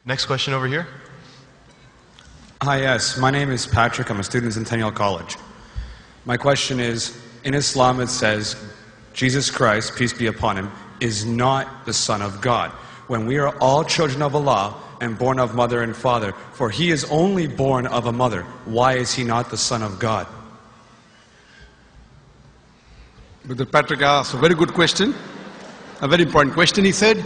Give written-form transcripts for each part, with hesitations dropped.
Next question over here. Hi, yes. My name is Patrick. I'm a student in Centennial College. My question is, in Islam it says, Jesus Christ, peace be upon him, is not the Son of God. When we are all children of Allah and born of mother and father, for he is only born of a mother, why is he not the Son of God? Brother Patrick asked a very good question, a very important question. He said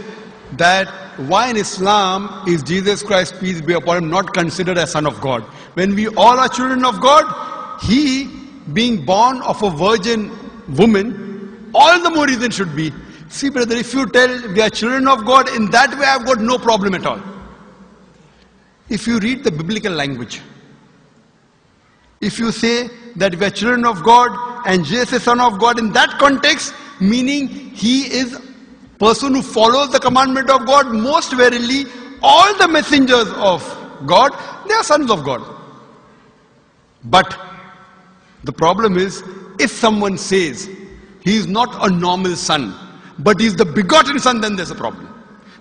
that why in Islam is Jesus Christ, peace be upon him, not considered as Son of God? When we all are children of God, he being born of a virgin woman, all the more reason should be. See brother, if you tell we are children of God, in that way I've got no problem at all. If you read the biblical language, if you say that we are children of God and Jesus is Son of God, in that context, meaning he is person who follows the commandment of God, most verily all the messengers of God, they are sons of God. But the problem is, if someone says he is not a normal son, but he is the begotten son, then there's a problem.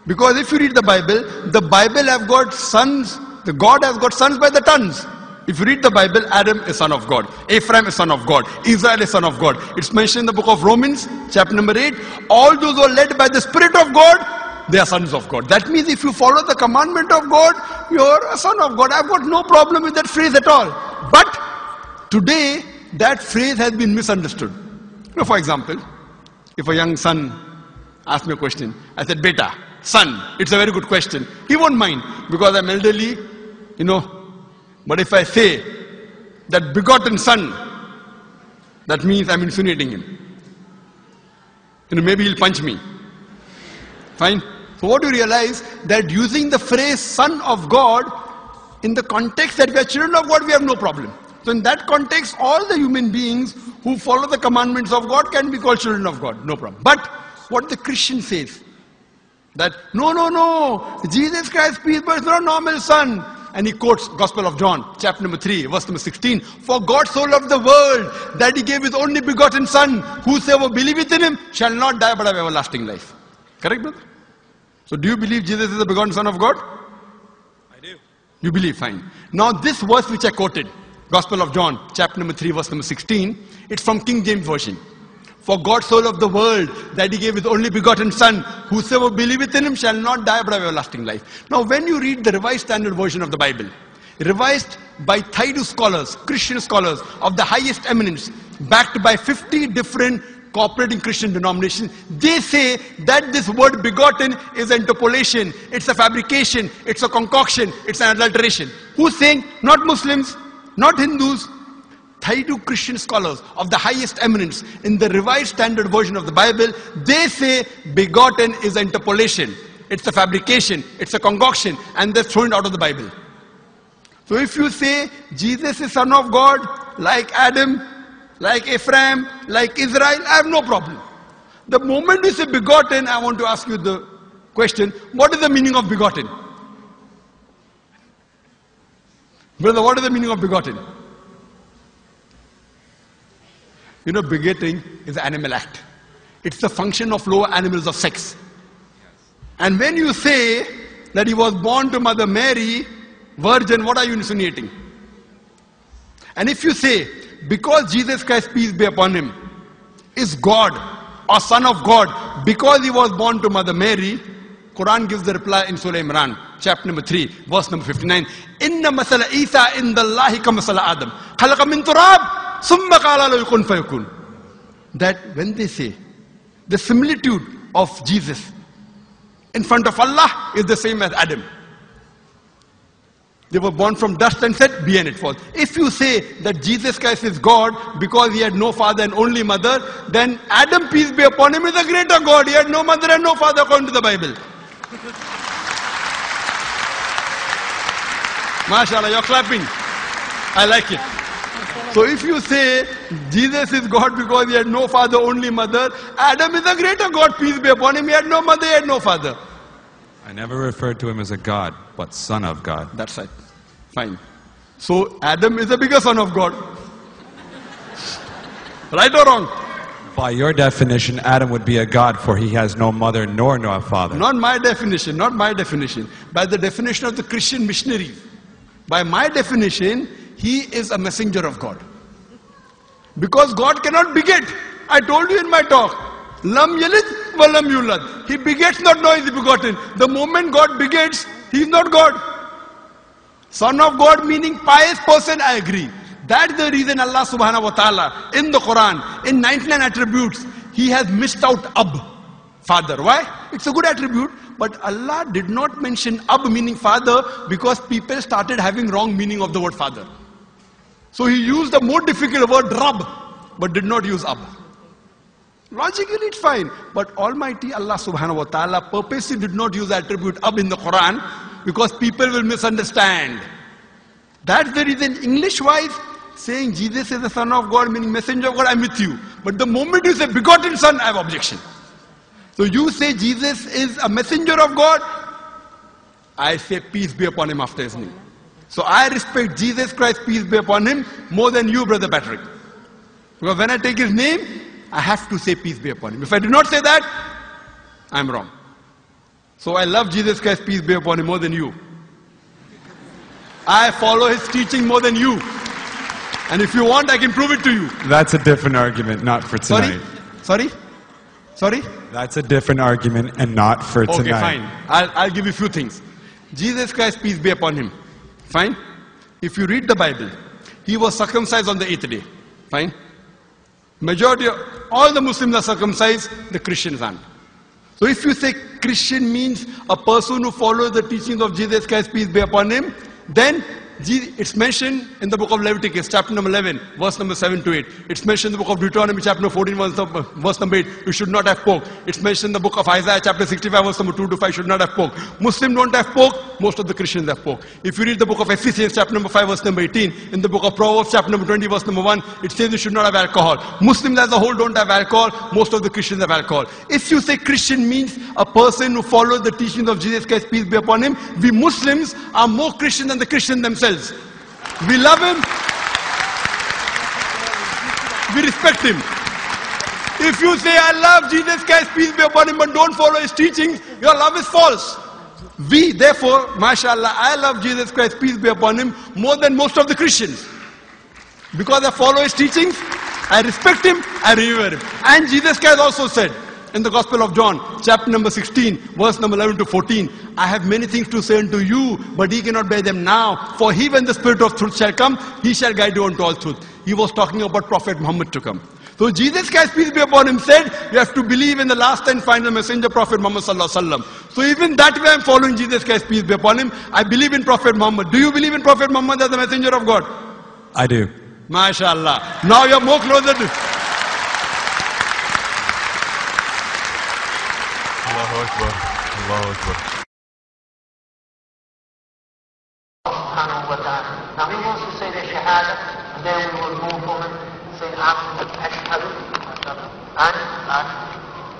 Because if you read the Bible have got sons, the God has got sons by the tons. If you read the Bible, Adam is son of God, Ephraim is son of God, Israel is son of God. It's mentioned in the book of Romans, chapter number 8, all those who are led by the Spirit of God, they are sons of God. That means if you follow the commandment of God, you're a son of God. I've got no problem with that phrase at all. But today, that phrase has been misunderstood. You know, for example, if a young son asks me a question, I said, Beta, son, it's a very good question. He won't mind because I'm elderly, you know. But if I say that begotten son, that means I'm insinuating him. You know, maybe he'll punch me. Fine. So what do you realize? That using the phrase son of God, in the context that we are children of God, we have no problem. So in that context, all the human beings who follow the commandments of God can be called children of God. No problem. But what the Christian says, that no, Jesus Christ, peace, but it's not a normal son. And he quotes Gospel of John, chapter number 3, verse number 16. For God so loved the world that he gave his only begotten son. Whosoever believeth in him shall not die but have everlasting life. Correct, brother? So do you believe Jesus is the begotten son of God? I do. You believe, fine. Now this verse which I quoted, Gospel of John, chapter number 3, verse number 16, it's from King James Version. For God so loved the world that he gave his only begotten son. Whosoever believeth in him shall not die but have everlasting life. Now when you read the Revised Standard Version of the Bible, revised by Thaidu scholars, Christian scholars of the highest eminence, backed by 50 different cooperating Christian denominations, they say that this word begotten is an interpolation, it's a fabrication, it's a concoction, it's an adulteration. Who's saying? Not Muslims, not Hindus. Thaidu Christian scholars of the highest eminence in the Revised Standard Version of the Bible, they say begotten is an interpolation. It's a fabrication, it's a concoction, and they're thrown out of the Bible. So if you say Jesus is Son of God, like Adam, like Ephraim, like Israel, I have no problem. The moment you say begotten, I want to ask you the question, what is the meaning of begotten? Brother, what is the meaning of begotten? You know, begetting is an animal act. It's the function of lower animals of sex. And when you say that he was born to Mother Mary, virgin, what are you insinuating? And if you say, because Jesus Christ, peace be upon him, is God or Son of God, because he was born to Mother Mary, Quran gives the reply in Surah Imran, chapter number 3, verse number 59. Inna masala Isa indallahi ka masala Adam. Khalaqa min turab. That when they say the similitude of Jesus in front of Allah is the same as Adam. They were born from dust and said, be and it was. If you say that Jesus Christ is God because he had no father and only mother, then Adam, peace be upon him, is a greater God. He had no mother and no father according to the Bible. MashaAllah, you're clapping. I like it. So if you say Jesus is God because he had no father, only mother, Adam is a greater God, peace be upon him. He had no mother, he had no father. I never referred to him as a God, but Son of God. That's right. Fine. So Adam is a bigger son of God. Right or wrong? By your definition, Adam would be a god, for he has no mother nor no father. Not my definition, not my definition. By the definition of the Christian missionary. By my definition, he is a messenger of God. Because God cannot beget. I told you in my talk. Lam yalid wa lam yulad. He begets not, nor is he begotten. The moment God begets, he is not God. Son of God meaning pious person, I agree. That's the reason Allah subhanahu wa ta'ala in the Quran, in 99 attributes, he has missed out Ab, father. Why? It's a good attribute, but Allah did not mention Ab meaning father because people started having wrong meaning of the word father. So he used the more difficult word Rab, but did not use Ab. Logically it's fine, but Almighty Allah subhanahu wa ta'ala purposely did not use the attribute Ab in the Quran because people will misunderstand. That's the reason English-wise, saying Jesus is the Son of God, meaning messenger of God, I'm with you. But the moment you say begotten Son, I have objection. So you say Jesus is a messenger of God, I say peace be upon him after his name. So I respect Jesus Christ, peace be upon him, more than you, Brother Patrick. Because when I take his name, I have to say peace be upon him. If I do not say that, I'm wrong. So I love Jesus Christ, peace be upon him, more than you. I follow his teaching more than you. And if you want, I can prove it to you. That's a different argument, not for tonight. Sorry? That's a different argument and not for tonight. Okay, fine. I'll give you a few things. Jesus Christ, peace be upon him. Fine? If you read the Bible, he was circumcised on the 8th day. Fine? Majority of all the Muslims are circumcised, the Christians aren't. So if you say Christian means a person who follows the teachings of Jesus Christ, peace be upon him, then it's mentioned in the book of Leviticus, chapter number 11, verse number 7 to 8. It's mentioned in the book of Deuteronomy, chapter 14, verse number 8, you should not have pork. It's mentioned in the book of Isaiah, chapter 65, verse number 2 to 5, should not have pork. Muslims don't have pork, most of the Christians have pork. If you read the book of Ephesians, chapter number 5, verse number 18, in the book of Proverbs, chapter number 20, verse number 1, it says you should not have alcohol. Muslims as a whole don't have alcohol, most of the Christians have alcohol. If you say Christian means a person who follows the teachings of Jesus Christ, peace be upon him, we Muslims are more Christian than the Christians themselves. We love him. We respect him. If you say, I love Jesus Christ, peace be upon him, but don't follow his teachings, your love is false. We, therefore, mashallah, I love Jesus Christ, peace be upon him, more than most of the Christians. Because I follow his teachings, I respect him, I revere him. And Jesus Christ also said, in the Gospel of John, chapter number 16, verse number 11 to 14, I have many things to say unto you, but ye cannot bear them now. For he, when the Spirit of truth shall come, he shall guide you unto all truth. He was talking about Prophet Muhammad to come. So Jesus Christ, peace be upon him, said, you have to believe in the last and final messenger, Prophet Muhammad sallallahu alaihi wasallam. So even that way I'm following Jesus Christ, peace be upon him. I believe in Prophet Muhammad. Do you believe in Prophet Muhammad as the messenger of God? I do. MashaAllah. Now you're more closer to... Allahu Akbar. Allahu Akbar. Subhanahu wa ta'ala. Now he wants to say the Shahada, and then we will move on and say after Ashhadu an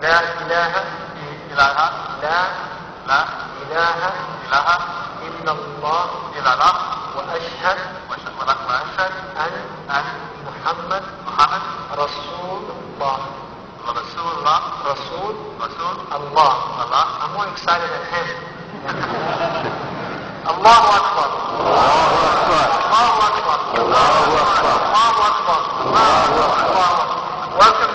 La ilaha illallah wa ashhad an Muhammad Rasulullah. Rasul Allah. I'm more excited than him. Allahu Akbar. Allahu Akbar. Allahu Akbar. Allahu Akbar. Allahu Akbar. Welcome